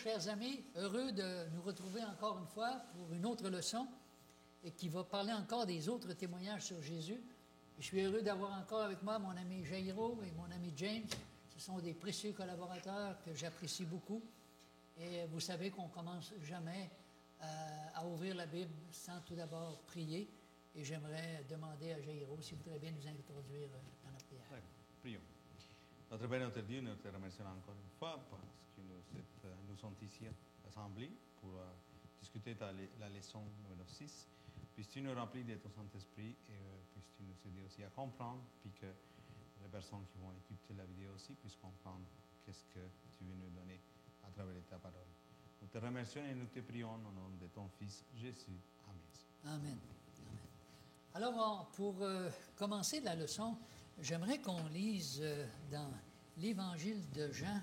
chers amis. Heureux de nous retrouver encore une fois pour une autre leçon et qui va parler encore des autres témoignages sur Jésus. Je suis heureux d'avoir encore avec moi mon ami Jairo et mon ami James. Ce sont des précieux collaborateurs que j'apprécie beaucoup. Et vous savez qu'on ne commence jamais à ouvrir la Bible sans tout d'abord prier. Et j'aimerais demander à Jairo s'il voudrait bien nous introduire dans la prière. D'accord, prions. Notre Père, notre Dieu, nous te remercions encore une fois parce que nous sommes ici assemblés pour discuter la leçon numéro 6. Puisses-tu nous remplir de ton Saint-Esprit et puisses-tu nous aider aussi à comprendre, puis que les personnes qui vont écouter la vidéo aussi puissent comprendre qu'est-ce que tu veux nous donner à travers ta parole. Nous te remercions et nous te prions au nom de ton Fils Jésus. Amen. Amen. Amen. Alors, pour commencer la leçon, j'aimerais qu'on lise dans l'Évangile de Jean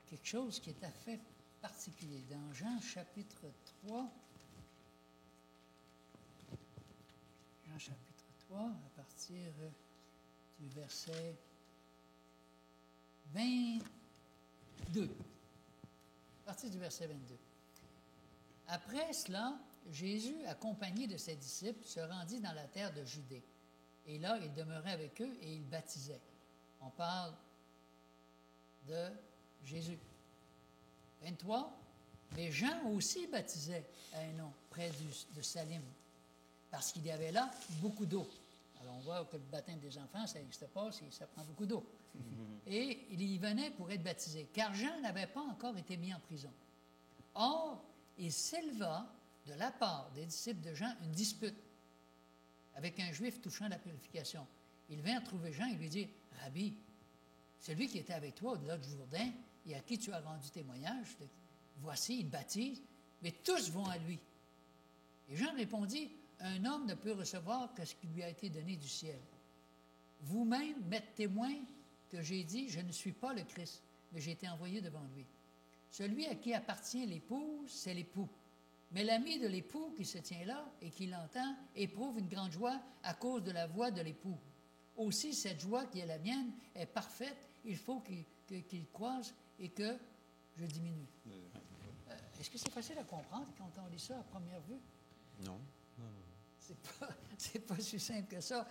quelque chose qui est assez particulier. Dans Jean chapitre 3, Jean chapitre 3, à partir du verset 22. À partir du verset 22. Après cela, Jésus, accompagné de ses disciples, se rendit dans la terre de Judée. Et là, il demeurait avec eux et il baptisait. On parle de Jésus. 23. Mais Jean aussi baptisait à un nom près de Salim, parce qu'il y avait là beaucoup d'eau. Alors, on voit que le baptême des enfants, ça n'existe pas, ça prend beaucoup d'eau. Et il y venait pour être baptisé, car Jean n'avait pas encore été mis en prison. Or, il s'éleva de la part des disciples de Jean une dispute avec un juif touchant la purification. Il vint trouver Jean et lui dit, « Rabbi, celui qui était avec toi au-delà du Jourdain et à qui tu as rendu témoignage, voici, il baptise, mais tous vont à lui. » Et Jean répondit, « Un homme ne peut recevoir que ce qui lui a été donné du ciel. Vous-même m'êtes témoin que j'ai dit, je ne suis pas le Christ, mais j'ai été envoyé devant lui. Celui à qui appartient l'épouse, c'est l'époux. Mais l'ami de l'époux qui se tient là et qui l'entend éprouve une grande joie à cause de la voix de l'époux. Aussi, cette joie qui est la mienne est parfaite. Il faut qu'il croise et que je diminue. » Est-ce que c'est facile à comprendre quand on lit ça à première vue? Non. C'est pas si simple que ça.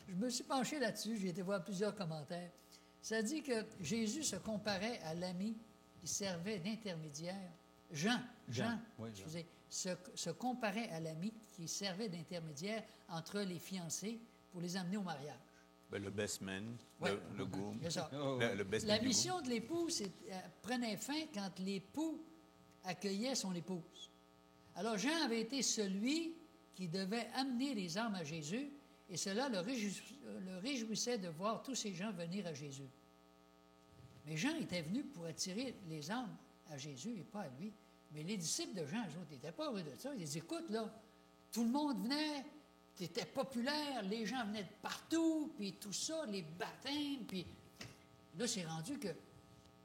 Je me suis penché là-dessus, j'ai été voir plusieurs commentaires. Ça dit que Jésus se comparait à l'ami qui servait d'intermédiaire. Jean, excusez, se comparait à l'ami qui servait d'intermédiaire entre les fiancés pour les amener au mariage. Le best man, Ouais. le groom. C'est ça. Le best La man du mission de l'époux prenait fin quand l'époux accueillait son épouse. Alors Jean avait été celui qui devait amener les âmes à Jésus, et cela le réjouissait de voir tous ces gens venir à Jésus. Mais Jean était venu pour attirer les âmes à Jésus et pas à lui. Mais les disciples de Jean, eux autres, n'étaient pas heureux de ça. Ils disaient, écoute, là, tout le monde venait, tu étais populaire, les gens venaient de partout, puis tout ça, les baptêmes, puis là, c'est rendu que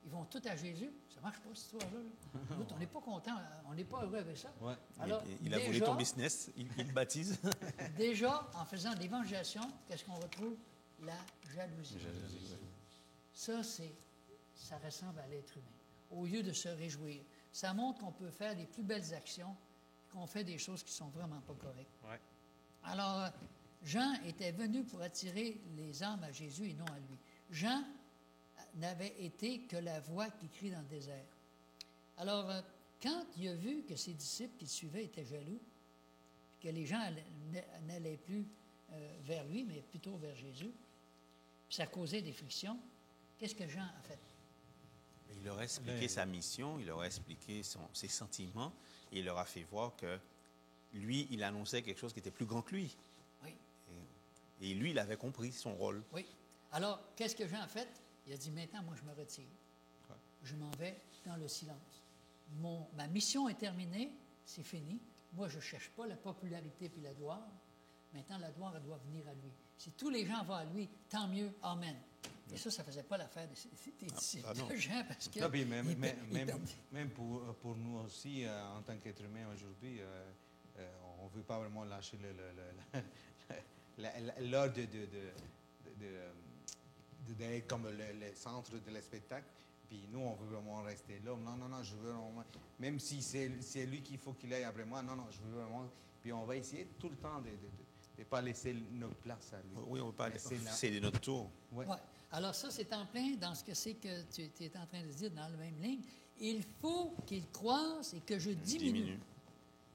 ils vont tous à Jésus. Ça ne marche pas, cette histoire-là. Là. Nous, on n'est pas contents, on n'est pas heureux avec ça. Ouais. Alors, il a volé ton business, il baptise. Déjà, en faisant de l'évangélisation, qu'est-ce qu'on retrouve? La jalousie. Ça ressemble à l'être humain. Au lieu de se réjouir, ça montre qu'on peut faire des plus belles actions, qu'on fait des choses qui ne sont vraiment pas correctes. Ouais. Alors, Jean était venu pour attirer les âmes à Jésus et non à lui. Jean n'avait été que la voix qui crie dans le désert. Alors, quand il a vu que ses disciples qui le suivaient étaient jaloux, que les gens n'allaient plus vers lui, mais plutôt vers Jésus, puis ça causait des frictions, qu'est-ce que Jean a fait? Il leur a expliqué sa mission, il leur a expliqué ses sentiments, et il leur a fait voir que lui, il annonçait quelque chose qui était plus grand que lui. Oui. Et lui, il avait compris son rôle. Oui. Alors, qu'est-ce que Jean a fait? Il a dit, maintenant, moi, je me retire. Ouais. Je m'en vais dans le silence. Ma mission est terminée, c'est fini. Moi, je ne cherche pas la popularité puis la gloire. Maintenant, la gloire, elle doit venir à lui. Si tous les gens vont à lui, tant mieux. Amen. Et ça ne faisait pas l'affaire des disciples de Jean, parce que... Non, puis même pour nous aussi, en tant qu'être humain aujourd'hui, on ne veut pas vraiment lâcher l'ordre d'être comme le centre de le spectacle. Puis nous, on veut vraiment rester là. Non, non, non, je veux vraiment... Même si c'est lui qu'il faut qu'il aille après moi, non, non, je veux vraiment... Puis on va essayer tout le temps de ne pas laisser notre place à lui. Oui, on ne veut pas Laisser c'est de notre tour. Ouais. Ouais. Alors ça, c'est en plein dans ce que c'est que tu es en train de dire dans la même ligne. Il faut qu'il croisse et que je diminue.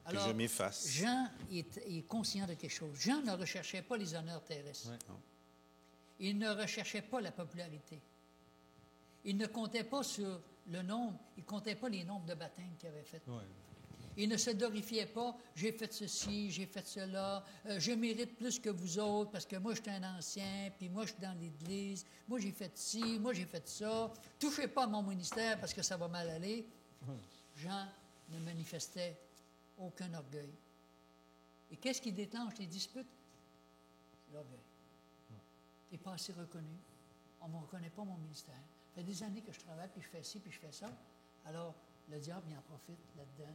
Que je m'efface. Jean est conscient de quelque chose. Jean ne recherchait pas les honneurs terrestres. Ouais. Non. Il ne recherchait pas la popularité. Il ne comptait pas sur le nombre, il ne comptait pas les nombres de baptêmes qu'il avait fait. Ouais. Il ne se glorifiait pas, j'ai fait ceci, j'ai fait cela, je mérite plus que vous autres parce que moi je suis un ancien, puis moi je suis dans l'Église, moi j'ai fait ci, moi j'ai fait ça. Touchez pas à mon ministère parce que ça va mal aller. Jean ne manifestait aucun orgueil. Et qu'est-ce qui déclenche les disputes? C'est l'orgueil. Tu n'es pas assez reconnu. On ne me reconnaît pas mon ministère. Ça fait des années que je travaille, puis je fais ci, puis je fais ça. Alors, le diable, il en profite là-dedans,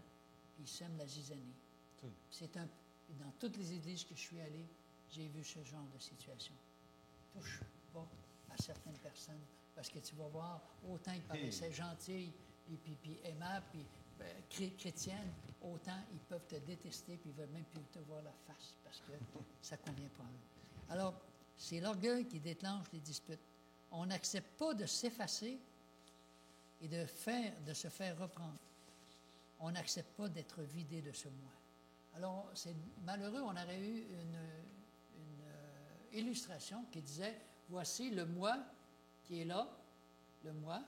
puis il sème la zizanie. Dans toutes les églises que je suis allé, j'ai vu ce genre de situation. Touche pas à certaines personnes, parce que tu vas voir, autant ils paraissaient gentils, puis aimables, puis chrétiennes, autant ils peuvent te détester, puis ils ne veulent même plus te voir la face, parce que ça ne convient pas à eux. Alors, c'est l'orgueil qui déclenche les disputes. On n'accepte pas de s'effacer et de se faire reprendre. On n'accepte pas d'être vidé de ce moi. Alors, c'est malheureux, on aurait eu une illustration qui disait, voici le moi qui est là, le moi,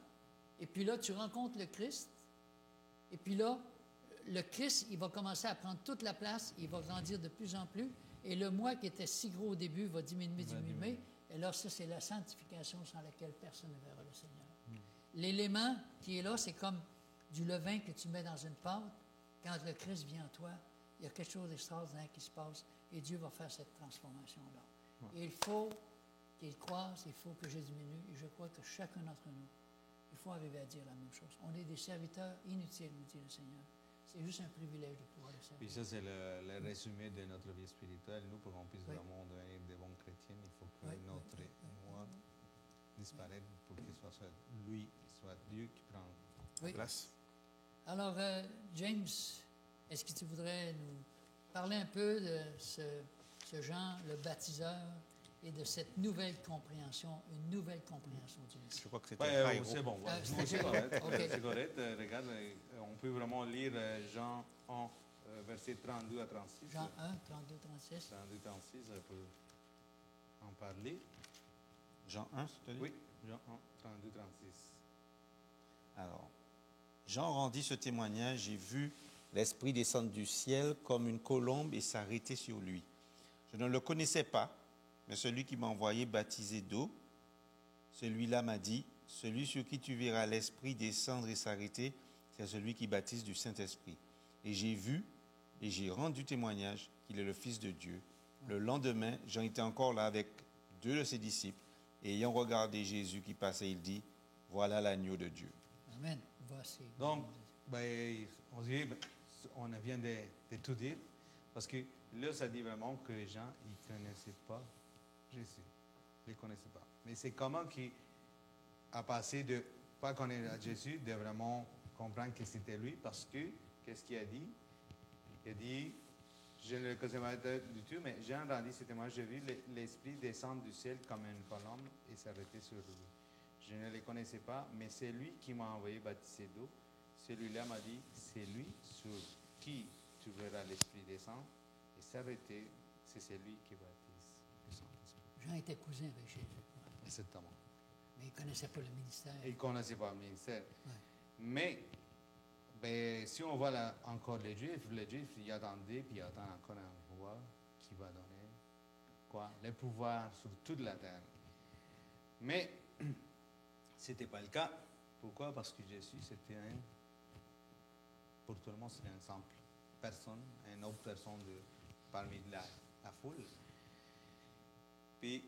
et puis là, tu rencontres le Christ, et puis là, le Christ, il va commencer à prendre toute la place, il va grandir de plus en plus, et le moi qui était si gros au début va diminuer, et là, ça, c'est la sanctification sans laquelle personne ne verra le Seigneur. L'élément qui est là, c'est comme du levain que tu mets dans une pâte. Quand le Christ vient en toi, il y a quelque chose d'extraordinaire qui se passe, et Dieu va faire cette transformation-là. Et il faut qu'il croisse, il faut que je diminue, et je crois que chacun d'entre nous, il faut arriver à dire la même chose. On est des serviteurs inutiles, nous dit le Seigneur. C'est juste un privilège de pouvoir le servir. Puis ça, c'est le résumé de notre vie spirituelle. Nous, pour qu'on puisse vraiment devenir des bons chrétiens, il faut que notre moi disparaisse pour qu'il soit lui, soit Dieu qui prend la place. Alors, James, est-ce que tu voudrais nous parler un peu de ce Jean, le baptiseur, et de cette nouvelle compréhension, une nouvelle compréhension du Messie? Je crois que c'était c'est bon. C'est correct. Okay. C'est correct. Regarde, on peut vraiment lire Jean 1, versets 32 à 36. Jean 1, 32, 36. 32, 36, pour en parler. Jean 1, c'est-à-dire? Oui, Jean 1, 32, 36. Alors, Jean rendit ce témoignage, j'ai vu l'Esprit descendre du ciel comme une colombe et s'arrêter sur lui. Je ne le connaissais pas, mais celui qui m'a envoyé baptiser d'eau, celui-là m'a dit, celui sur qui tu verras l'Esprit descendre et s'arrêter, c'est celui qui baptise du Saint-Esprit. Et j'ai vu et j'ai rendu témoignage qu'il est le Fils de Dieu. Le lendemain, Jean était encore là avec 2 de ses disciples, et ayant regardé Jésus qui passait, il dit, voilà l'agneau de Dieu. Amen. Voici. Donc, on vient de tout dire, parce que là, ça dit vraiment que les gens, ils ne connaissaient pas Jésus. Ils ne les connaissaient pas. Mais c'est comment qu'il a passé de ne pas connaître Jésus, de vraiment comprendre que c'était lui, parce que, qu'est-ce qu'il a dit? Il a dit, je ne le connaissais pas du tout, mais Jean rendit ce témoignage, j'ai vu l'Esprit descendre du ciel comme une colombe et s'arrêter sur lui. Je ne les connaissais pas, mais c'est lui qui m'a envoyé baptiser d'eau. Celui-là m'a dit, c'est lui sur qui tu verras l'Esprit descendre et s'arrêter, c'est celui qui baptise du Saint-Esprit. Jean était cousin avec Jésus. Exactement. Mais il ne connaissait pas le ministère. Il ne connaissait pas le ministère. Ouais. Mais, si on voit là, encore les Juifs, ils attendaient, puis ils attendent encore un roi qui va donner quoi? Le pouvoir sur toute la terre. Mais, ce n'était pas le cas. Pourquoi? Parce que Jésus, c'était pour tout le monde, c'était une simple personne, une autre personne parmi la foule. Puis,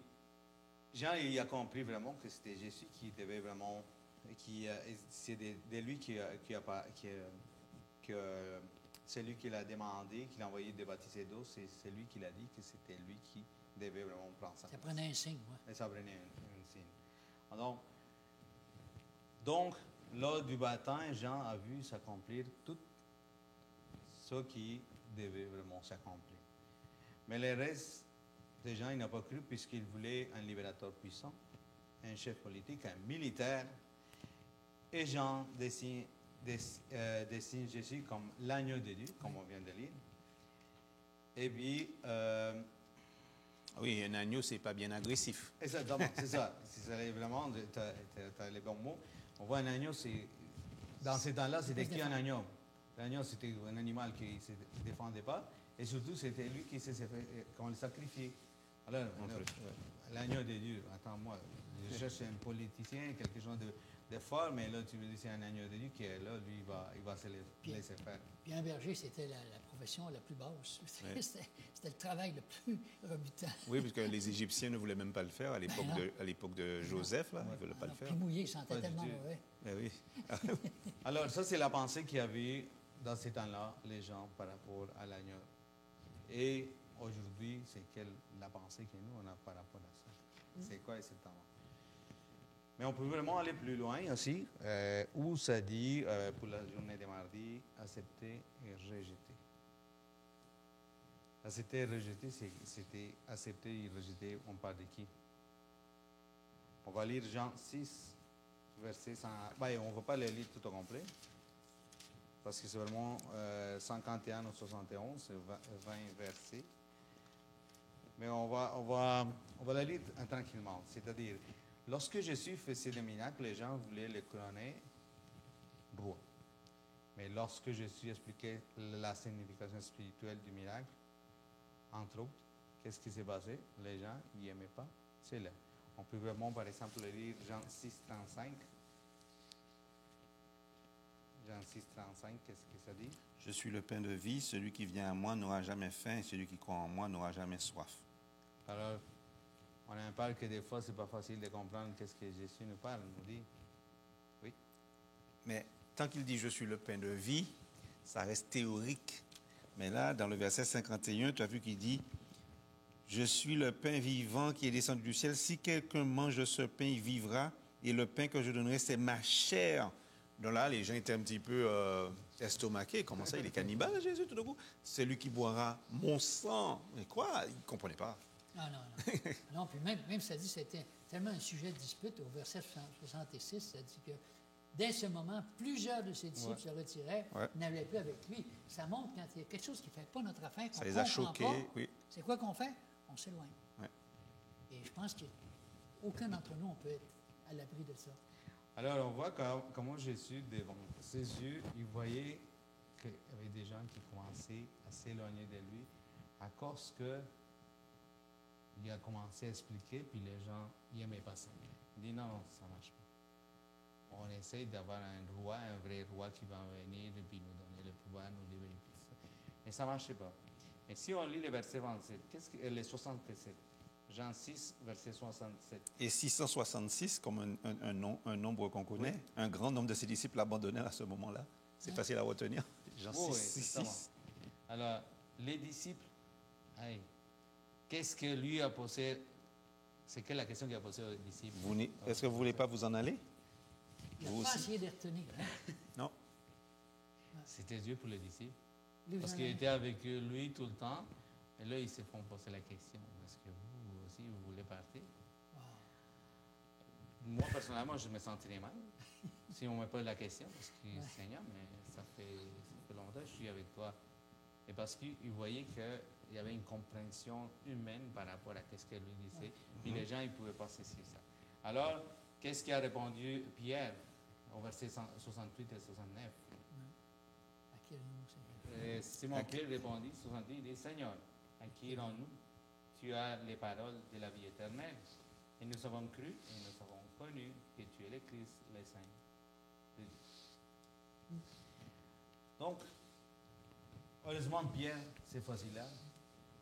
Jean, il a compris vraiment que c'était Jésus qui devait vraiment, c'est de lui c'est lui qui l'a demandé, qui l'a envoyé de baptiser d'eau, c'est lui qui l'a dit que c'était lui qui devait vraiment prendre ça. Ça prenait un signe, oui. Et ça prenait un signe. Donc, lors du baptême, Jean a vu s'accomplir tout ce qui devait vraiment s'accomplir. Mais le reste des gens, ils n'ont pas cru puisqu'ils voulaient un libérateur puissant, un chef politique, un militaire. Et Jean dessine Jésus comme l'agneau de Dieu, comme on vient de lire. Et puis... Oui, un agneau, c'est pas bien agressif. Exactement, c'est ça. Si c'est vraiment, tu as les bons mots. On voit un agneau, dans ces temps-là, c'était qui un agneau? L'agneau, c'était un animal qui ne se défendait pas. Et surtout, c'était lui qui s'est fait, qu'on le sacrifiait. Alors, l'agneau de Dieu, attends, moi, je cherche un politicien, quelque chose de fort, mais là, tu me dis c'est un agneau de Dieu qui est là, lui, il va se laisser faire. Puis un berger, c'était la profession la plus basse. C'était le travail le plus rebutant. Oui, parce que les Égyptiens ne voulaient même pas le faire à l'époque de Joseph, là, ils ne voulaient pas le faire. Puis mouillé, il sentait tellement mauvais. Ben oui. Alors, ça, c'est la pensée qu'il y avait dans ces temps-là, les gens, par rapport à l'agneau. Et aujourd'hui, c'est la pensée que nous, on a par rapport à ça. C'est quoi ce temps-là? Mais on peut vraiment aller plus loin aussi, où ça dit, pour la journée de mardi, accepter et rejeter. Accepter et rejeter, c'était accepter et rejeter, on parle de qui? On va lire Jean 6, verset 100. Ben, on ne va pas le lire tout au complet, parce que c'est vraiment 51 ou 71, c'est 20 versets. Mais on va la lire tranquillement. C'est-à-dire, lorsque Jésus faisait des miracles, les gens voulaient le couronner roi. Mais lorsque Jésus expliquait la signification spirituelle du miracle, entre autres, qu'est-ce qui s'est passé? Les gens n'y aimaient pas. C'est là. On peut vraiment, par exemple, lire Jean 6, 35. Jean 6, 35, qu'est-ce que ça dit? Je suis le pain de vie, celui qui vient à moi n'aura jamais faim, et celui qui croit en moi n'aura jamais soif. Alors, on en parle que des fois, c'est pas facile de comprendre qu'est-ce que Jésus nous parle, nous dit. Oui. Mais tant qu'il dit « je suis le pain de vie », ça reste théorique. Mais là, dans le verset 51, tu as vu qu'il dit « Je suis le pain vivant qui est descendu du ciel. Si quelqu'un mange de ce pain, il vivra. Et le pain que je donnerai, c'est ma chair. » Donc là, les gens étaient un petit peu estomaqués. Comment ça, il est cannibale, Jésus, tout d'un coup? C'est lui qui boira mon sang. Mais quoi? Ils ne comprenaient pas. Non. Non, puis même ça dit, c'était tellement un sujet de dispute. Au verset 66, ça dit que dès ce moment, plusieurs de ses disciples se retiraient, n'allaient plus avec lui. Ça montre quand il y a quelque chose qui ne fait pas notre affaire, qu'on ça les a choqués, oui. C'est quoi qu'on fait? On s'éloigne. Ouais. Et je pense qu'aucun d'entre nous, on peut être à l'abri de ça. Alors, on voit comment Jésus, devant ses yeux, il voyait qu'il y avait des gens qui commençaient à s'éloigner de lui à cause qu'il a commencé à expliquer, puis les gens n'aimaient pas ça. Il dit non, ça ne marche pas. On essaye d'avoir un roi, un vrai roi qui va venir et puis nous donner le pouvoir, nous libérer. Mais ça ne marchait pas. Et si on lit le verset 27, le 67, Jean 6, verset 67. Et 666, comme un nombre qu'on connaît, un grand nombre de ses disciples l'abandonnèrent à ce moment-là. C'est facile à retenir. Jean 6. Alors, les disciples, qu'est-ce que lui a posé? C'est quelle la question qu'il a posée aux disciples? Est-ce que vous ne voulez pas vous en aller? Il n'a pas essayé de retenir. Non. C'était Dieu pour les disciples. Lui, Parce qu'il était avec lui tout le temps. Et là, ils se font poser la question. Est-ce que vous aussi, vous voulez partir? Wow. Moi, personnellement, je me sentirais mal si on me pose la question. Parce que, Seigneur, mais ça fait longtemps que je suis avec toi. Et parce qu'il voyait qu'il y avait une compréhension humaine par rapport à ce que lui disait. Puis les gens, ils ne pouvaient pas cesser ça. Alors, qu'est-ce qu'a répondu Pierre au verset 68 et 69? À quel nom, Seigneur? Simon Pierre répondit, 68, il dit, Seigneur, à qui irons-nous? Tu as les paroles de la vie éternelle. Et nous avons cru et nous avons connu que tu es le Christ, le Saint de Dieu. Donc, heureusement, Pierre, cette fois-ci-là,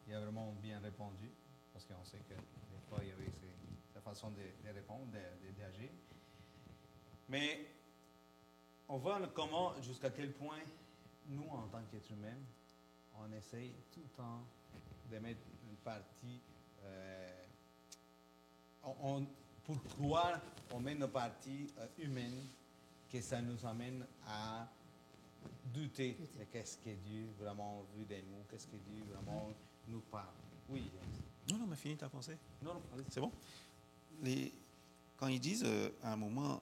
il a vraiment bien répondu, parce qu'on sait que des fois, il y avait sa façon de répondre, d'agir. Mais on voit comment, jusqu'à quel point, nous, en tant qu'êtres humains, on essaye tout le temps de mettre une partie... pour croire, on met nos parties humaines que ça nous amène à douter Douter. de qu'est-ce que Dieu vraiment veut de nous, qu'est-ce que Dieu vraiment nous parle. Oui, James. Non, mais finis ta pensée. Non, non, allez. C'est bon? Quand ils disent à un moment,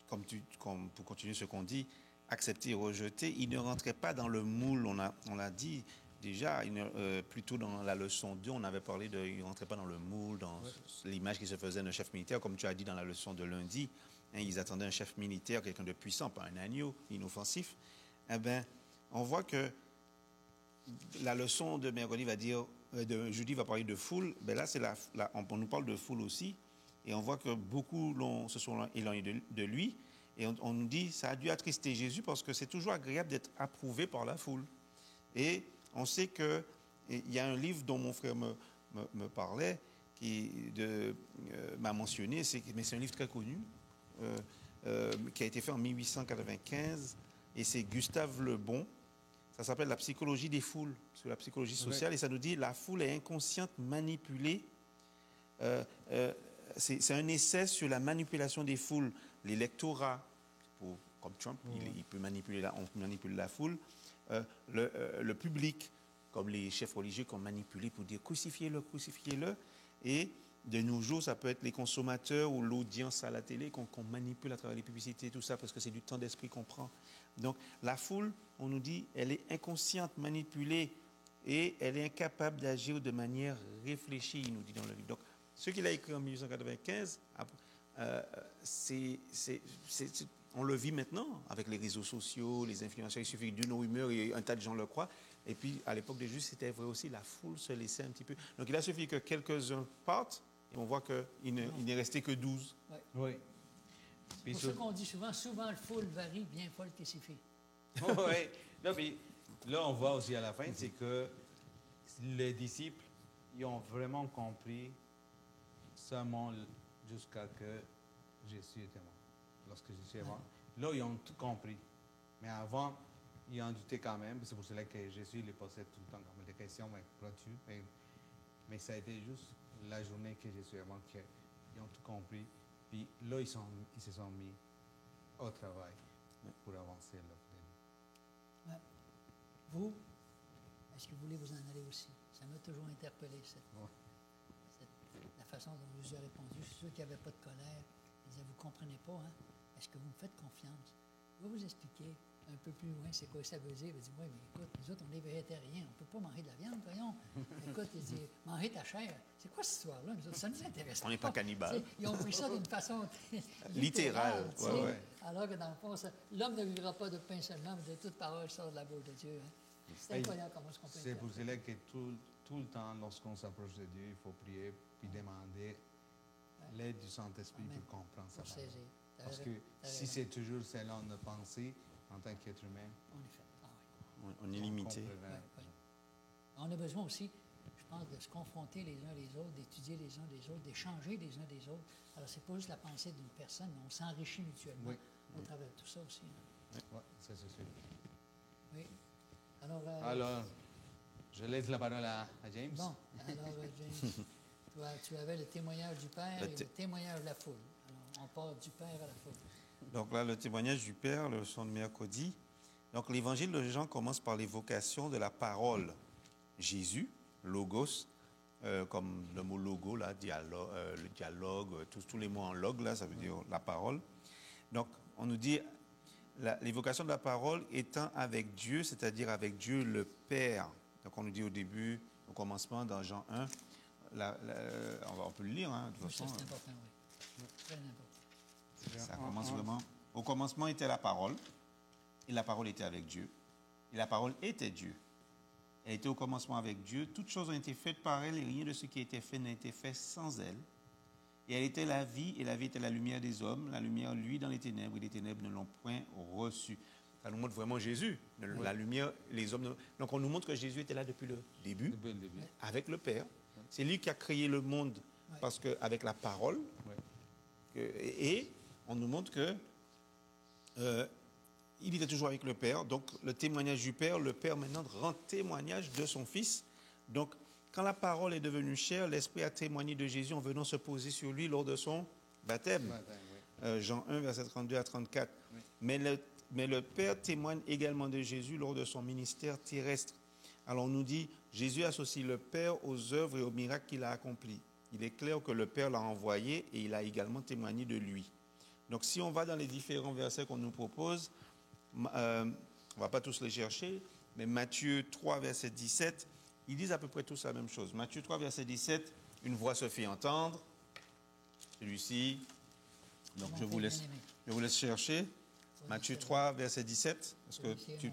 comme pour continuer ce qu'on dit, accepter et rejeter, ils ne rentraient pas dans le moule. On l'a dit déjà, plutôt dans la leçon 2, on avait parlé ils ne rentraient pas dans le moule, dans l'image qui se faisait d'un chef militaire, comme tu as dit dans la leçon de lundi. Hein, ils attendaient un chef militaire, quelqu'un de puissant, pas un agneau, inoffensif. Eh bien, on voit que la leçon de mercredi va dire, de jeudi va parler de foule. Ben là, on nous parle de foule aussi. Et on voit que beaucoup se sont éloignés de lui. Et on nous dit, ça a dû attrister Jésus parce que c'est toujours agréable d'être approuvé par la foule. Et on sait qu'il y a un livre dont mon frère me parlait, m'a mentionné, mais c'est un livre très connu, qui a été fait en 1895. Et c'est Gustave Le Bon. Ça s'appelle La psychologie des foules, sur la psychologie sociale. Et ça nous dit, la foule est inconsciente, manipulée. C'est un essai sur la manipulation des foules. L'électorat, comme Trump, il peut manipuler on manipule la foule. Le public, comme les chefs religieux qui ont manipulé pour dire crucifiez-le, crucifiez-le. Et de nos jours, ça peut être les consommateurs ou l'audience à la télé qu'on manipule à travers les publicités, tout ça, parce que c'est du temps d'esprit qu'on prend. Donc, la foule, on nous dit, elle est inconsciente, manipulée, et elle est incapable d'agir de manière réfléchie, il nous dit dans le livre. Donc, ce qu'il a écrit en 1895, on le vit maintenant avec les réseaux sociaux, les influenceurs. Il suffit d'une rumeur et un tas de gens le croient. Et puis, à l'époque de Jésus, c'était vrai aussi, la foule se laissait un petit peu. Donc, il a suffi que quelques-uns partent, et on voit qu'il n'est resté que 12. Ouais. Oui. Puis Pour ce qu'on dit souvent le foule varie, bien folle que s'y fait. Oui. Non, mais là, on voit aussi à la fin, c'est que les disciples, ils ont vraiment compris seulement jusqu'à que Jésus était mort. Lorsque Jésus est mort. Là, ils ont tout compris. Mais avant, ils en doutaient quand même. C'est pour cela que Jésus les posait tout le temps comme des questions, mais crois-tu? Mais ça a été juste la journée que Jésus est mort qu'ils ont tout compris. Puis là, ils se sont mis au travail pour avancer là. Ouais. Vous, est-ce que vous voulez vous en aller aussi? Ça m'a toujours interpellé, la façon dont Jésus a répondu. Je suis sûr qu'il n'y avait pas de colère. Il disait, vous ne comprenez pas, hein? Est-ce que vous me faites confiance? Je vais vous expliquer un peu plus loin c'est quoi ça veut dire. Il dit, oui, mais écoute, nous autres, on est végétariens, on ne peut pas manger de la viande, voyons. Écoute, il dit, manger ta chair. C'est quoi cette histoire-là? Nous autres, ça nous intéresse. On n'est pas cannibales. Ils ont pris ça d'une façon littérale. Ouais. Alors que dans le fond, l'homme ne vivra pas de pain seulement, mais de toute parole sort de la bouche de Dieu. Hein. C'est incroyable comment on peut C'est pour cela que tout le temps, lorsqu'on s'approche de Dieu, il faut prier puis demander l'aide du Saint-Esprit pour comprendre ça. Parce que si c'est toujours selon nos pensées, en tant qu'être humain, on est limité. On a besoin aussi, je pense, de se confronter les uns les autres, d'étudier les uns les autres, d'échanger les uns des autres. Alors, ce n'est pas juste la pensée d'une personne, mais on s'enrichit mutuellement au travers de tout ça aussi. Oui, ça c'est sûr. Oui. Alors, je laisse la parole à James. Bon, alors, James, tu avais le témoignage du Père et le témoignage de la foule. Alors, on part du Père à la foule. Donc là, le témoignage du Père, le leçon de mercredi. Donc l'évangile de Jean commence par l'évocation de la parole. Jésus, logos, comme le mot logo, là, le dialogue, tous les mots en log, là, ça veut dire la parole. Donc on nous dit l'évocation de la parole étant avec Dieu, c'est-à-dire avec Dieu le Père. Donc on nous dit au début, au commencement, dans Jean 1, on peut le lire, hein, de toute façon. C'est important, oui. Très important. Ça commence vraiment. Au commencement était la parole, et la parole était avec Dieu, et la parole était Dieu. Elle était au commencement avec Dieu. Toutes choses ont été faites par elle, et rien de ce qui a été fait n'a été fait sans elle. Et elle était la vie, et la vie était la lumière des hommes. La lumière, lui, dans les ténèbres, et les ténèbres ne l'ont point reçue. Ça nous montre vraiment Jésus. La lumière, les hommes. Donc on nous montre que Jésus était là depuis le début. Avec le Père. C'est lui qui a créé le monde, parce qu'avec la parole. Et on nous montre que il était toujours avec le Père. Donc, le témoignage du Père, le Père maintenant rend témoignage de son Fils. Donc, quand la parole est devenue chair, l'Esprit a témoigné de Jésus en venant se poser sur lui lors de son baptême. Jean 1, verset 32 à 34. Oui. Mais le Père témoigne également de Jésus lors de son ministère terrestre. Alors on nous dit, Jésus associe le Père aux œuvres et aux miracles qu'il a accomplis. Il est clair que le Père l'a envoyé et il a également témoigné de lui. Donc si on va dans les différents versets qu'on nous propose, on ne va pas tous les chercher, mais Matthieu 3, verset 17, ils disent à peu près tous la même chose. Matthieu 3, verset 17, une voix se fit entendre. Celui-ci, donc je vous laisse chercher. Matthieu 3, verset 17. Est-ce que tu...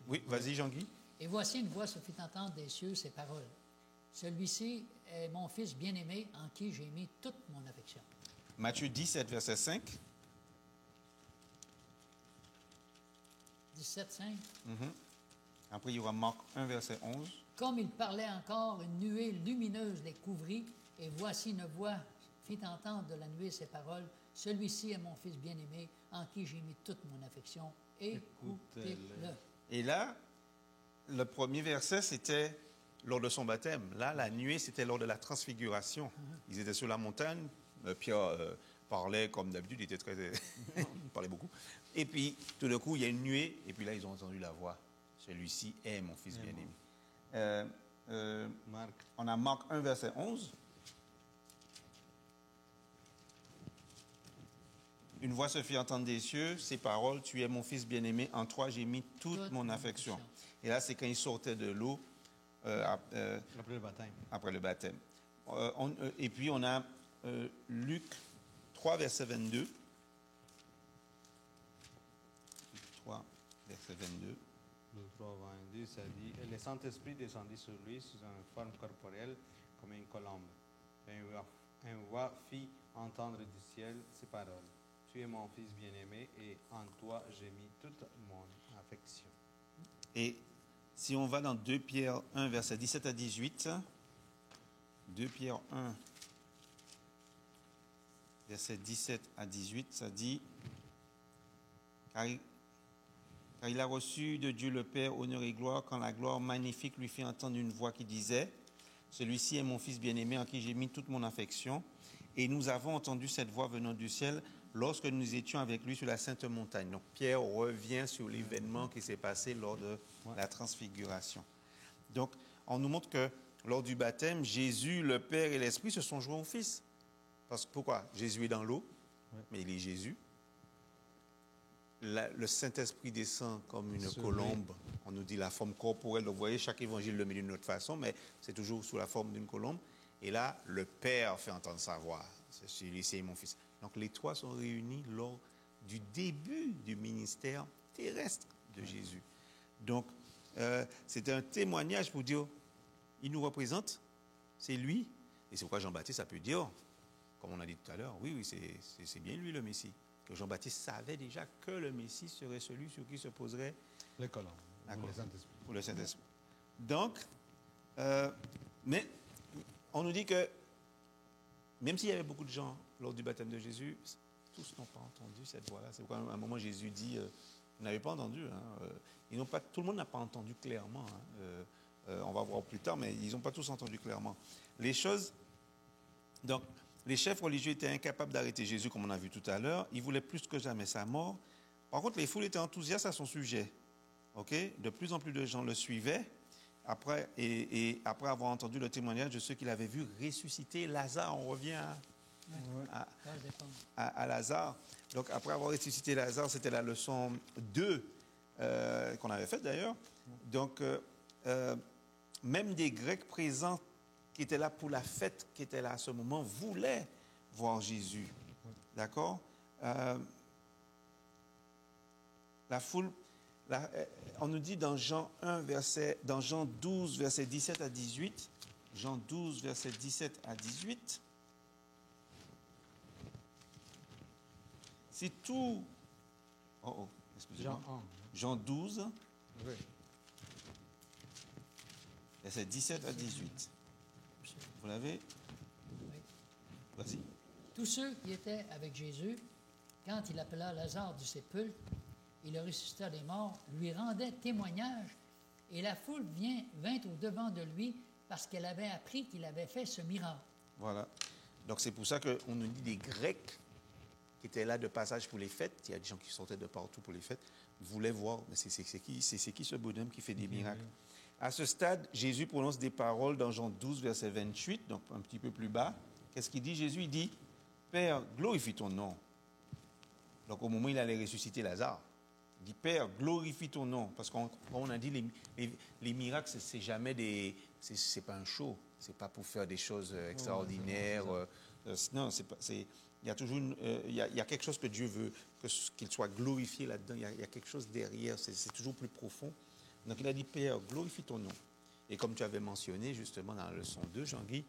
Oui, vas-y Jean-Guy. Et voici une voix se fit entendre des cieux ces paroles. Celui-ci est mon fils bien-aimé en qui j'ai mis toute mon affection. Matthieu 17, verset 5. 17, 5. Après, il y aura Marc 1, verset 11. Comme il parlait encore, une nuée lumineuse les couvrit, et voici une voix fit entendre de la nuée ces paroles. Celui-ci est mon fils bien-aimé, en qui j'ai mis toute mon affection. Écoutez-le. Et là, le premier verset, c'était lors de son baptême. Là, la nuée, c'était lors de la transfiguration. Ils étaient sur la montagne. Pierre parlait comme d'habitude, il était très... il parlait beaucoup. Et puis, tout d'un coup, il y a une nuée, et puis là, ils ont entendu la voix. Celui-ci est mon fils bien-aimé. On a Marc 1, verset 11. Une voix se fit entendre des cieux, ces paroles, tu es mon fils bien-aimé, en toi j'ai mis toute mon affection. Et là, c'est quand il sortait de l'eau après le baptême. Et puis, on a Luc 3, verset 22. Luc 3, verset 22. Luc 3, 22, ça dit « Et le Saint-Esprit descendit sur lui sous une forme corporelle comme une colombe. Et une voix fit entendre du ciel ces paroles. Tu es mon fils bien-aimé et en toi j'ai mis toute mon affection. » Et si on va dans 2 Pierre 1, verset 17 à 18, 2 Pierre 1, verset 17 à 18, ça dit car il a reçu de Dieu le Père honneur et gloire quand la gloire magnifique lui fit entendre une voix qui disait « Celui-ci est mon fils bien-aimé en qui j'ai mis toute mon affection. » Et nous avons entendu cette voix venant du ciel lorsque nous étions avec lui sur la Sainte Montagne. Donc Pierre revient sur l'événement qui s'est passé lors de la transfiguration. Donc on nous montre que lors du baptême, Jésus, le Père et l'Esprit se sont joints au Fils. Parce que pourquoi? Jésus est dans l'eau, mais il est Jésus. Le Saint-Esprit descend comme une colombe. On nous dit la forme corporelle. Donc, vous voyez, chaque évangile le met d'une autre façon, mais c'est toujours sous la forme d'une colombe. Et là, le Père fait entendre sa voix. C'est celui-ci, mon fils. Donc, les trois sont réunis lors du début du ministère terrestre de Jésus. Donc, c'était un témoignage pour dire, il nous représente, c'est lui. Et c'est pourquoi Jean-Baptiste a pu dire, comme on a dit tout à l'heure, oui, c'est bien lui le Messie. Que Jean-Baptiste savait déjà que le Messie serait celui sur qui se poserait les colombe, pour le Saint-Esprit. Donc, mais on nous dit que même s'il y avait beaucoup de gens lors du baptême de Jésus, tous n'ont pas entendu cette voix-là. C'est pourquoi à un moment Jésus dit, vous n'avez pas entendu. Tout le monde n'a pas entendu clairement. On va voir plus tard, mais ils n'ont pas tous entendu clairement. Les choses... Donc, les chefs religieux étaient incapables d'arrêter Jésus, comme on a vu tout à l'heure. Ils voulaient plus que jamais sa mort. Par contre, les foules étaient enthousiastes à son sujet. De plus en plus de gens le suivaient. Après avoir entendu le témoignage de ceux qu'il avait vus ressusciter Lazare, on revient à Lazare. Donc, après avoir ressuscité Lazare, c'était la leçon 2 qu'on avait faite d'ailleurs. Donc, même des Grecs présents qui étaient là pour la fête, qui étaient là à ce moment, voulaient voir Jésus. D'accord? La foule, on nous dit dans Jean 12, verset 17 à 18, Jean 12, verset 17 à 18, c'est tout... excusez-moi. Jean 12, oui. verset 17 à 18. Vous l'avez? Oui. Vas-y. Tous ceux qui étaient avec Jésus, quand il appela Lazare du sépulcre, il le ressuscita des morts, lui rendaient témoignage, et la foule vint au-devant de lui parce qu'elle avait appris qu'il avait fait ce miracle. Voilà. Donc c'est pour ça qu'on nous dit des Grecs qui étaient là de passage pour les fêtes. Il y a des gens qui sortaient de partout pour les fêtes, voulaient voir, mais c'est qui ce bonhomme qui fait des miracles? À ce stade, Jésus prononce des paroles dans Jean 12, verset 28, donc un petit peu plus bas. Qu'est-ce qu'il dit? Jésus, il dit, « Père, glorifie ton nom. » Donc au moment où il allait ressusciter Lazare, il dit, « Père, glorifie ton nom. » Parce qu'on a dit, les miracles, c'est jamais des... C'est pas un show. C'est pas pour faire des choses extraordinaires. Non, il y a toujours il y a quelque chose que Dieu veut, qu'il soit glorifié là-dedans. Il y a quelque chose derrière. C'est toujours plus profond. Donc il a dit, Père, glorifie ton nom. Et comme tu avais mentionné justement dans la leçon 2, Jean-Guy,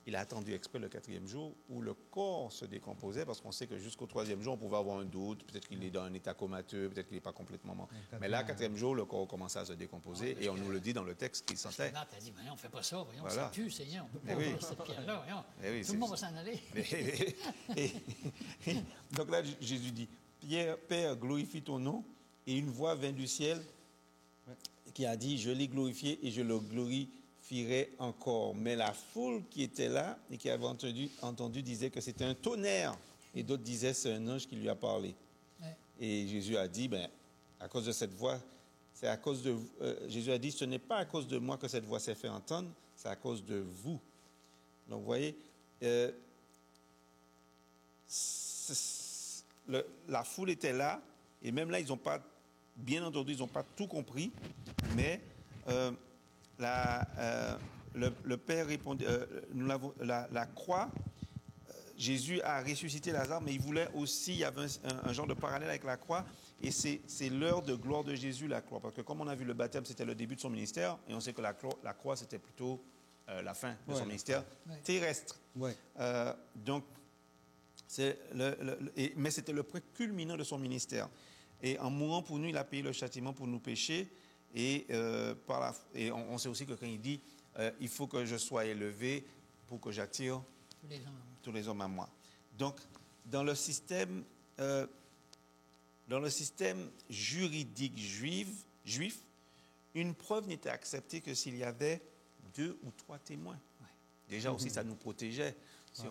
il a attendu exprès le 4e jour où le corps se décomposait, parce qu'on sait que jusqu'au 3e jour, on pouvait avoir un doute, peut-être qu'il est dans un état comateux, peut-être qu'il n'est pas complètement mort. Mais là, 4e jour, le corps commençait à se décomposer, et on nous le dit dans le texte qu'il sentait. Là, tu as dit, voyons, on ne fait pas ça, voyons, Voilà. ça pue, Seigneur, on ne peut pas voir cette pierre-là, voyons. Oui, tout le monde va s'en aller. Donc là, Jésus dit, Père, glorifie ton nom, et une voix vint du ciel qui a dit, je l'ai glorifié et je le glorifierai encore. Mais la foule qui était là et qui avait entendu disait que c'était un tonnerre, et d'autres disaient c'est un ange qui lui a parlé. Ouais. Et Jésus a dit, à cause de cette voix, c'est à cause de Jésus a dit, ce n'est pas à cause de moi que cette voix s'est fait entendre, c'est à cause de vous. Donc vous voyez, la foule était là, et même là, ils n'ont pas, bien entendu, ils n'ont pas tout compris, mais le Père répondait, la croix, Jésus a ressuscité Lazare, mais il voulait aussi, il y avait un genre de parallèle avec la croix, et c'est l'heure de gloire de Jésus, la croix, parce que comme on a vu, le baptême, c'était le début de son ministère, et on sait que la croix, c'était plutôt la fin de son ministère terrestre. Ouais. Donc, mais c'était le point culminant de son ministère. Et en mourant pour nous, il a payé le châtiment pour nos péchés. Et on sait aussi que quand il dit il faut que je sois élevé pour que j'attire tous les hommes à moi. Donc, dans le système juridique juif, une preuve n'était acceptée que s'il y avait 2 ou 3 témoins. Ouais. Déjà aussi, ça nous protégeait. Si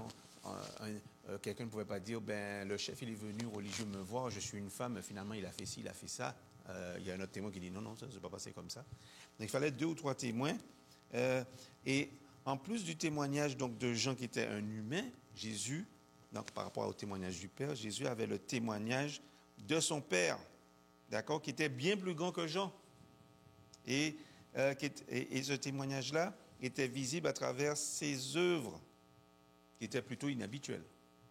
quelqu'un ne pouvait pas dire, le chef, il est venu religieux me voir, je suis une femme, finalement, il a fait ci, il a fait ça. Il y a un autre témoin qui dit, non, ça ne s'est pas passé comme ça. Donc, il fallait 2 ou 3 témoins. Et en plus du témoignage donc, de Jean qui était un humain, Jésus, donc, par rapport au témoignage du Père, Jésus avait le témoignage de son Père, d'accord, qui était bien plus grand que Jean. Et ce témoignage-là était visible à travers ses œuvres, qui étaient plutôt inhabituelles.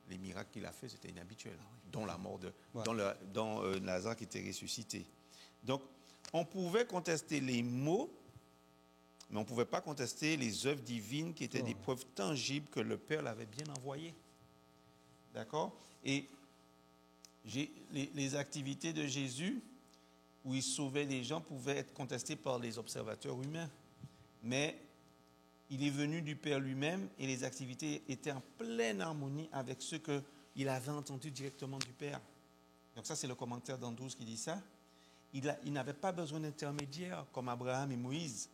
Les miracles qu'il a fait, c'était inhabituel, dont la mort dont Lazare qui était ressuscité. Donc, on pouvait contester les mots, mais on ne pouvait pas contester les œuvres divines qui étaient des preuves tangibles que le Père l'avait bien envoyé. D'accord? Et les activités de Jésus, où il sauvait les gens, pouvaient être contestées par les observateurs humains. Mais il est venu du Père lui-même et les activités étaient en pleine harmonie avec ce qu'il avait entendu directement du Père. Donc ça, c'est le commentaire d'Andrews qui dit ça. Il n'avait pas besoin d'intermédiaire comme Abraham et Moïse.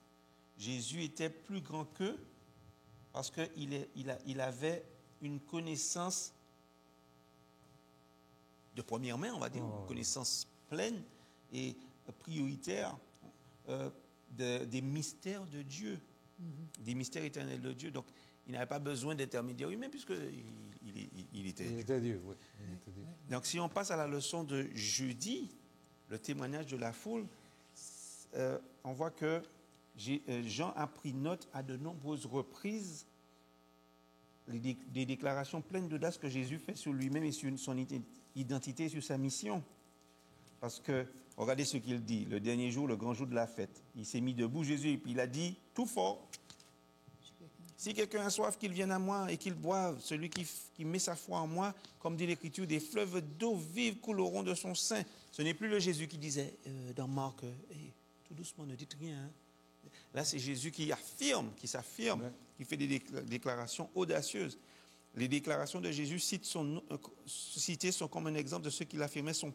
Jésus était plus grand qu'eux parce qu'il avait une connaissance de première main, on va dire, une connaissance pleine et prioritaire des mystères de Dieu. Des mystères éternels de Dieu. Donc, il n'avait pas besoin d'intermédiaire humain puisqu'il était Dieu. Oui. Donc, si on passe à la leçon de jeudi, le témoignage de la foule, on voit que Jean a pris note à de nombreuses reprises des déclarations pleines d'audace que Jésus fait sur lui-même et sur son identité, sur sa mission. Parce que, regardez ce qu'il dit, le dernier jour, le grand jour de la fête. Il s'est mis debout, Jésus, et puis il a dit, tout fort, si quelqu'un a soif, qu'il vienne à moi et qu'il boive, celui qui met sa foi en moi, comme dit l'Écriture, des fleuves d'eau vive couleront de son sein. Ce n'est plus le Jésus qui disait dans Marc, tout doucement, ne dites rien. Hein. Là, c'est Jésus qui s'affirme, qui fait des déclarations audacieuses. Les déclarations de Jésus citées sont comme un exemple de ce qu'il affirmait sur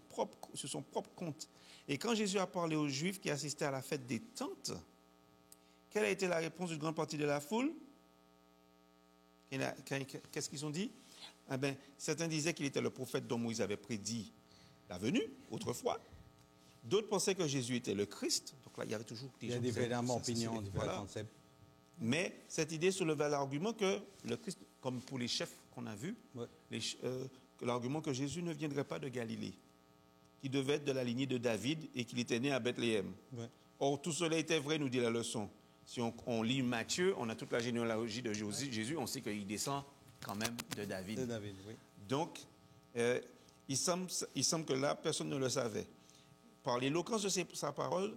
son propre compte. Et quand Jésus a parlé aux Juifs qui assistaient à la fête des tentes, quelle a été la réponse d'une grande partie de la foule? Qu'est-ce qu'ils ont dit? eh ben, certains disaient qu'il était le prophète dont Moïse avait prédit la venue, autrefois. D'autres pensaient que Jésus était le Christ. Donc là, il y avait toujours des Il y a gens qui disaient, différentes ça, opinions, c'est- différents voilà. concepts. Mais cette idée soulevait l'argument que le Christ, comme pour les chefs qu'on a vus, Ouais. que l'argument que Jésus ne viendrait pas de Galilée, qu'il devait être de la lignée de David et qu'il était né à Bethléem. Ouais. Or, tout cela était vrai, nous dit la leçon. Si on lit Matthieu, on a toute la généalogie de Jésus, on sait qu'il descend quand même de David. De David, oui. Donc, il semble que là, personne ne le savait. Par l'éloquence de sa parole,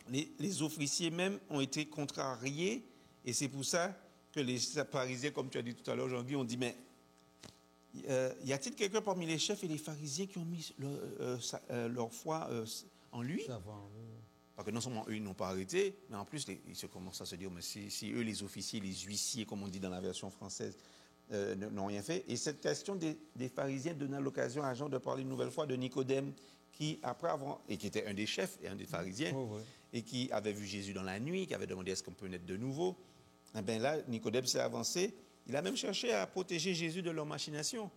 les officiers même ont été contrariés, et c'est pour ça que les pharisiens, comme tu as dit tout à l'heure, aujourd'hui, ont dit, mais y a-t-il quelqu'un parmi les chefs et les pharisiens qui ont mis leur foi en lui? Ça va, oui. Parce que non seulement eux, ils n'ont pas arrêté, mais en plus, ils se commencent à se dire, mais si eux, les officiers, les huissiers, comme on dit dans la version française, n'ont rien fait. Et cette question des pharisiens donna l'occasion à Jean de parler une nouvelle fois de Nicodème, qui, après avoir, et qui était un des chefs et un des pharisiens, Oui, oui. et qui avait vu Jésus dans la nuit, qui avait demandé est-ce qu'on peut naître de nouveau. Eh bien là, Nicodème s'est avancé. Il a même cherché à protéger Jésus de leurs machinations.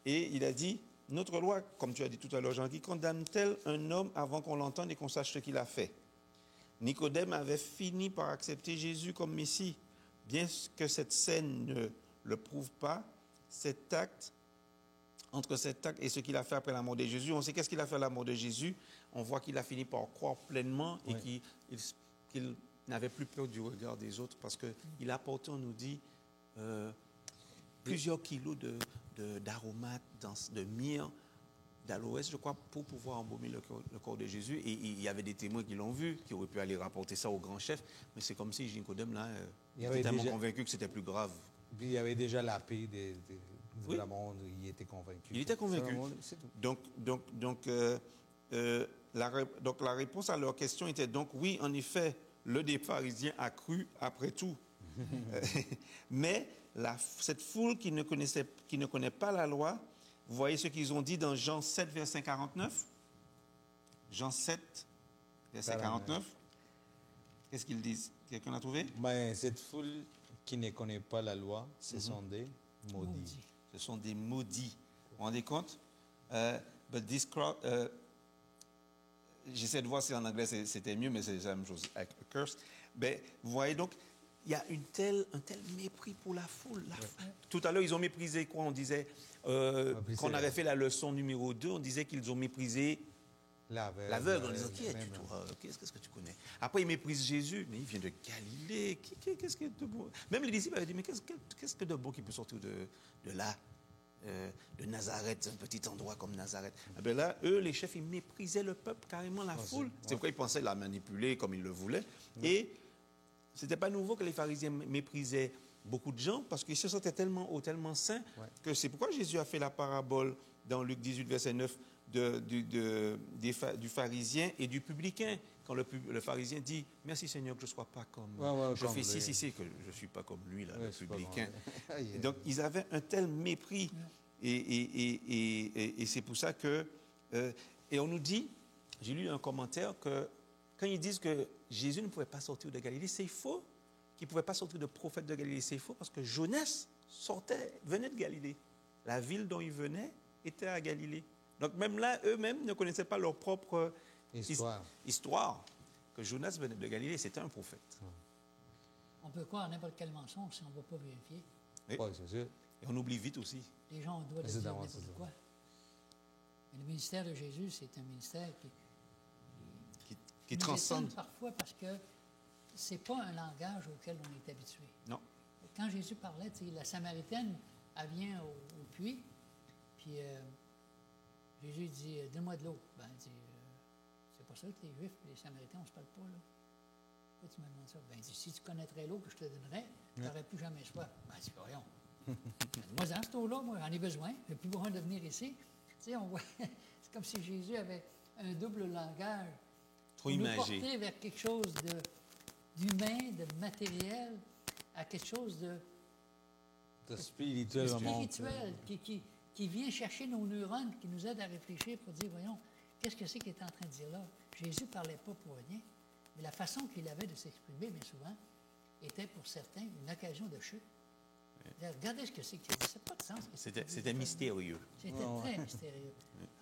Et il a dit, notre loi, comme tu as dit tout à l'heure, Jean-Guy, condamne-t-elle un homme avant qu'on l'entende et qu'on sache ce qu'il a fait? Nicodème avait fini par accepter Jésus comme Messie. Bien que cette scène ne le prouve pas, entre cet acte et ce qu'il a fait après la mort de Jésus, on sait qu'est-ce qu'il a fait à la mort de Jésus. On voit qu'il a fini par croire pleinement et Oui. qu'il n'avait plus peur du regard des autres parce qu'il a apporté, on nous dit, plusieurs kilos d'aromates, de myrrhe, d'aloès, je crois, pour pouvoir embaumer le corps de Jésus. Et il y avait des témoins qui l'ont vu, qui auraient pu aller rapporter ça au grand chef. Mais c'est comme si Nicodème, là, Il y avait était tellement déjà- convaincu que c'était plus grave. Puis il y avait déjà la paix du Oui. monde, il était convaincu. Il était convaincu. C'est tout. Donc, la réponse à leur question était donc oui, en effet, le des pharisiens a cru après tout. Mais cette foule qui ne connaît pas la loi, vous voyez ce qu'ils ont dit dans Jean 7, verset 49? Jean 7, verset 49. Qu'est-ce qu'ils disent? Quelqu'un l'a trouvé? Ben, cette foule qui ne connaît pas la loi, ce sont des maudits. Ce sont des maudits. Vous vous rendez compte? But this crowd, j'essaie de voir si en anglais c'était mieux, mais c'est la même chose. A curse. Ben, vous voyez donc, il y a un tel mépris pour la foule. Tout à l'heure, ils ont méprisé quoi? On disait, quand on avait fait la leçon numéro 2, on disait qu'ils ont méprisé l'aveugle en disant, qui es-tu toi? Qu'est-ce que tu connais? Après, ils méprisent Jésus, mais il vient de Galilée. Qu'est-ce que de beau? Même les disciples avaient dit, mais qu'est-ce que de beau qui peut sortir de là? De Nazareth, un petit endroit comme Nazareth. Eh bien là, eux, les chefs, ils méprisaient le peuple, carrément la foule. C'est pourquoi ils pensaient la manipuler comme ils le voulaient. Et ce n'était pas nouveau que les pharisiens méprisaient beaucoup de gens parce qu'ils se sentaient tellement hauts, tellement saints, que c'est pourquoi Jésus a fait la parabole dans Luc 18, verset 9, du pharisien et du publicain. Quand le pharisien dit « Merci Seigneur que je ne sois pas comme... je fais si, que je ne suis pas comme lui, là, le publicain. » Donc, ils avaient un tel mépris. Et c'est pour ça que... et on nous dit, j'ai lu un commentaire, que quand ils disent que Jésus ne pouvait pas sortir de Galilée, c'est faux. Qu'il ne pouvait pas sortir de prophète de Galilée, c'est faux, parce que Jonas venait de Galilée. La ville dont il venait était à Galilée. Donc même là, eux-mêmes ne connaissaient pas leur propre histoire. Que Jonas venait de Galilée, c'était un prophète. On peut croire n'importe quel mensonge si on ne va pas vérifier. Oui. C'est sûr. Et on oublie vite aussi. Les gens ont le droit de C'est dire d'avance, n'importe c'est quoi. Mais le ministère de Jésus, c'est un ministère Qui nous transcende. étonne parfois parce que ce n'est pas un langage auquel on est habitué. Non. Quand Jésus parlait, la Samaritaine, elle vient au puits, puis Jésus dit « Donne-moi de l'eau. » Ben, elle dit c'est pas ça que les Juifs, les Samaritains, on ne se parle pas, là. Pourquoi tu me demandes ça? Ben, il dit, si tu connaîtrais l'eau que je te donnerais, tu n'aurais plus jamais soif. Ben, c'est voyons. Moi, cette eau-là, moi, j'en ai besoin. Je n'ai plus besoin de venir ici. Tu sais, on voit, c'est comme si Jésus avait un double langage. Trop nous imagé. porter vers quelque chose d'humain, de matériel, à quelque chose De spirituel, qui vient chercher nos neurones, qui nous aide à réfléchir pour dire, voyons, qu'est-ce que c'est qu'il est en train de dire là? Jésus ne parlait pas pour rien, mais la façon qu'il avait de s'exprimer, bien souvent, était pour certains une occasion de chute. Regardez ce que c'est qu'il a dit. Ça n'a pas de sens. C'était mystérieux. C'était très mystérieux.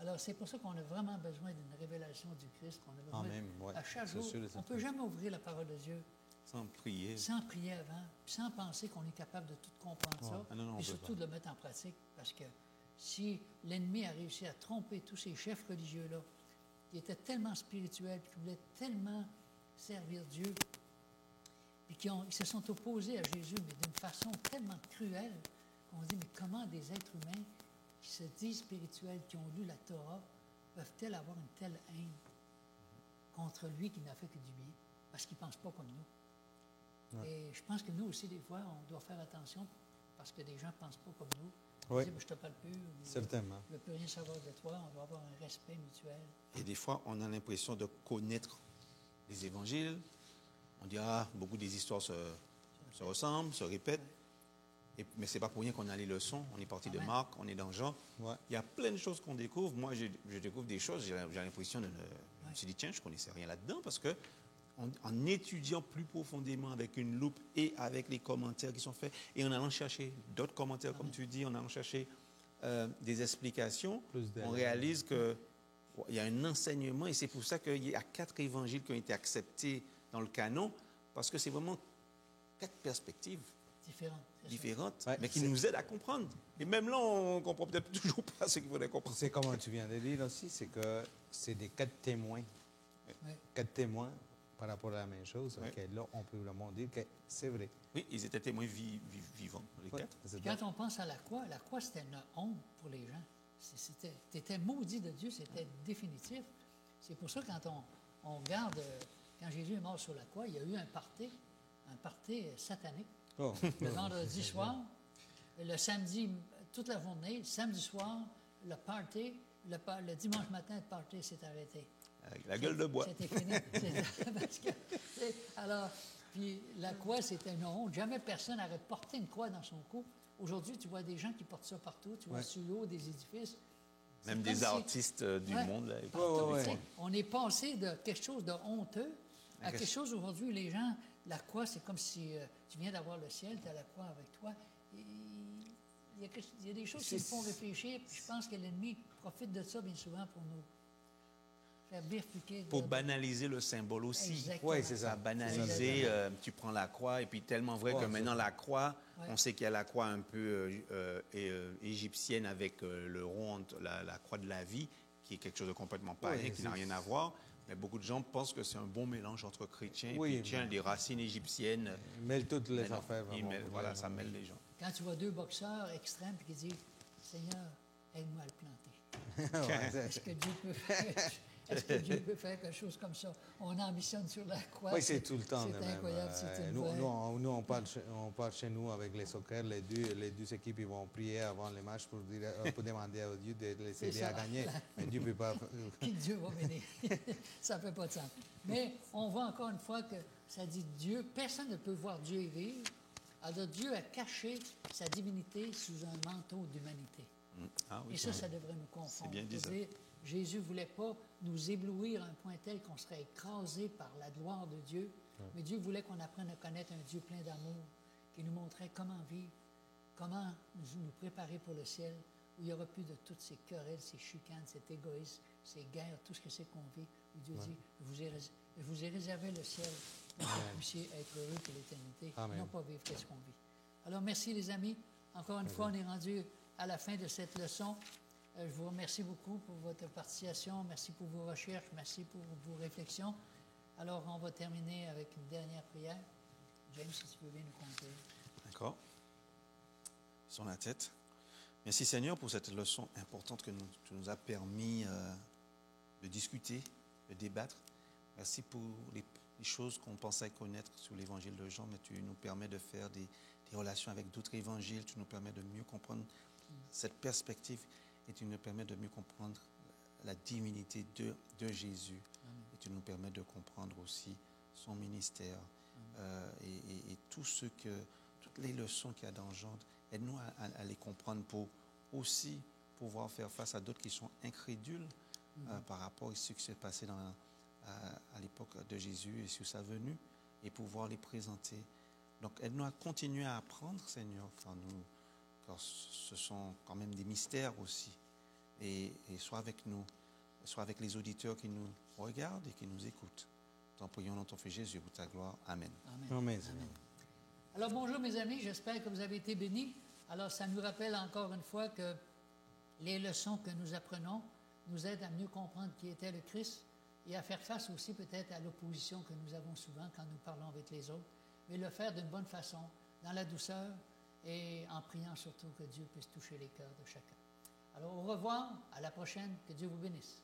Alors, c'est pour ça qu'on a vraiment besoin d'une révélation du Christ. On a besoin Amen, ouais. à chaque C'est jour. sûr et On ne certain. peut jamais ouvrir la parole de Dieu Sans prier. sans prier avant, puis sans penser qu'on est capable de tout comprendre ça, Ah non, on et peut surtout pas. de le mettre en pratique. Parce que si l'ennemi a réussi à tromper tous ces chefs religieux-là, qui étaient tellement spirituels, puis qui voulaient tellement servir Dieu, puis ils se sont opposés à Jésus, mais d'une façon tellement cruelle, qu'on dit, mais comment des êtres humains qui se disent spirituels, qui ont lu la Torah, peuvent-ils avoir une telle haine contre lui qui n'a fait que du bien? Parce qu'ils ne pensent pas comme nous. Et je pense que nous aussi, des fois, on doit faire attention parce que des gens ne pensent pas comme nous. Oui. Ils disent, ben, je te parle plus. Ou, Certainement. je ne veux plus rien savoir de toi. On doit avoir un respect mutuel. Et des fois, on a l'impression de connaître les évangiles. On dit, ah, beaucoup des histoires se ressemblent, se répètent. Mais ce n'est pas pour rien qu'on a les leçons. On est parti de Amen. Marc, on est dans Jean. Ouais. Il y a plein de choses qu'on découvre. Moi, je découvre des choses, j'ai l'impression de ne... Je me suis dit, tiens, je ne connaissais rien là-dedans parce que en étudiant plus profondément avec une loupe et avec les commentaires qui sont faits et en allant chercher d'autres commentaires, comme tu dis, en allant chercher des explications, Plus on d'éléments. réalise qu'il y a un enseignement et c'est pour ça qu'il y a 4 évangiles qui ont été acceptés dans le canon parce que c'est vraiment 4 perspectives Différent. c'est ça. différentes, Ouais, mais qui c'est- nous aident à comprendre. Et même là, on ne comprend peut-être toujours pas ce qu'il faudrait comprendre. C'est comme tu viens de dire aussi, c'est que c'est des 4 témoins. Oui. 4 témoins par rapport à la même chose. Ouais. Ok, là, on peut vraiment dire que c'est vrai. Oui, ils étaient témoins vivants, les Ouais, 4. c'est Quand ça. on pense à la croix c'était une honte pour les gens. Tu étais maudit de Dieu, c'était définitif. C'est pour ça, quand on regarde, quand Jésus est mort sur la croix, il y a eu un party satanique. Oh. Le vendredi soir, le samedi, toute la journée, samedi soir, le party, le dimanche matin, le party s'est arrêté. Avec la gueule de bois. C'était fini. Parce que, alors, puis la croix, c'était une honte. Jamais personne n'aurait porté une croix dans son cou. Aujourd'hui, tu vois des gens qui portent ça partout. Tu vois Ouais. sur le haut des édifices. C'est Même comme des si- artistes du Ouais. monde. Là, partout, ouais, tu sais. ouais. On est passé de quelque chose de honteux à quelque chose aujourd'hui où les gens, la croix, c'est comme si tu viens d'avoir le ciel, tu as la croix avec toi. Et il y a des choses qui me font réfléchir, puis je pense que l'ennemi profite de ça bien souvent pour nous faire bifurquer. Pour banaliser le symbole aussi. Exactement. Ouais, c'est ça. Ça a banalisé, tu prends la croix, et puis tellement vrai Ouais, que c'est maintenant ça. la croix, Ouais. on sait qu'il y a la croix un peu égyptienne avec le rond, la croix de la vie, qui est quelque chose de complètement païen, Ouais, qui n'a c'est- rien à voir. Mais beaucoup de gens pensent que c'est un bon mélange entre chrétiens Oui, et puis tiens, mais- des racines égyptiennes. Mêle toutes les Mais non, affaires. ils vraiment, mêlent- pour voilà, dire, ça mêle les gens. Quand tu vois deux boxeurs extrêmes puis qui disent Seigneur, aide-moi à le planter. Ouais, c'est- Est-ce que Dieu peut faire, est-ce que Dieu peut faire quelque chose comme ça? On ambitionne sur la croix. Oui, c'est tout le temps. C'est de même. incroyable. C'est une vraie- Nous, on parle chez nous avec les soccer, les deux équipes, ils vont prier avant les matchs pour demander à Dieu de les C'est aider ça. à gagner. Mais Dieu ne peut pas. Qui Dieu va bénir. Ça ne fait pas de sens. Mais on voit encore une fois que ça dit Dieu, personne ne peut voir Dieu et vivre. Alors Dieu a caché sa divinité sous un manteau d'humanité. Ah oui, Et ça devrait nous confondre. C'est bien dit, ça. C'est-à-dire, Jésus ne voulait pas nous éblouir à un point tel qu'on serait écrasé par la gloire de Dieu, mais Dieu voulait qu'on apprenne à connaître un Dieu plein d'amour, qui nous montrait comment vivre, comment nous préparer pour le ciel, où il n'y aura plus de toutes ces querelles, ces chicanes, cet égoïsme, ces guerres, tout ce que c'est qu'on vit, où Dieu dit, je vous ai réservé le ciel pour que vous puissiez être heureux pour l'éternité, Amen. non pas vivre qu'est-ce qu'on vit. Alors merci les amis, encore une fois on est rendu à la fin de cette leçon. Je vous remercie beaucoup pour votre participation, merci pour vos recherches, merci pour vos réflexions. Alors on va terminer avec une dernière prière. James, si tu veux bien nous conduire. D'accord. Sur la tête. Merci Seigneur pour cette leçon importante que tu nous as permis de discuter, de débattre. Merci pour les choses qu'on pensait connaître sur l'évangile de Jean, mais tu nous permets de faire des relations avec d'autres évangiles, tu nous permets de mieux comprendre cette perspective et tu nous permets de mieux comprendre la divinité de Jésus. Et tu nous permets de comprendre aussi son ministère et toutes les leçons qu'il y a dans Jean. Aide-nous à les comprendre pour aussi pouvoir faire face à d'autres qui sont incrédules par rapport à ce qui s'est passé à l'époque de Jésus et sur sa venue et pouvoir les présenter Donc, aide-nous à continuer à apprendre, Seigneur, car ce sont quand même des mystères aussi. Et sois avec nous, sois avec les auditeurs qui nous regardent et qui nous écoutent. T'en prions dans ton Fils Jésus pour ta gloire. Amen. Amen. Amen. Amen. Alors bonjour mes amis, j'espère que vous avez été bénis. Alors ça nous rappelle encore une fois que les leçons que nous apprenons nous aident à mieux comprendre qui était le Christ et à faire face aussi peut-être à l'opposition que nous avons souvent quand nous parlons avec les autres, mais le faire d'une bonne façon, dans la douceur et en priant surtout que Dieu puisse toucher les cœurs de chacun. Alors au revoir, à la prochaine, que Dieu vous bénisse.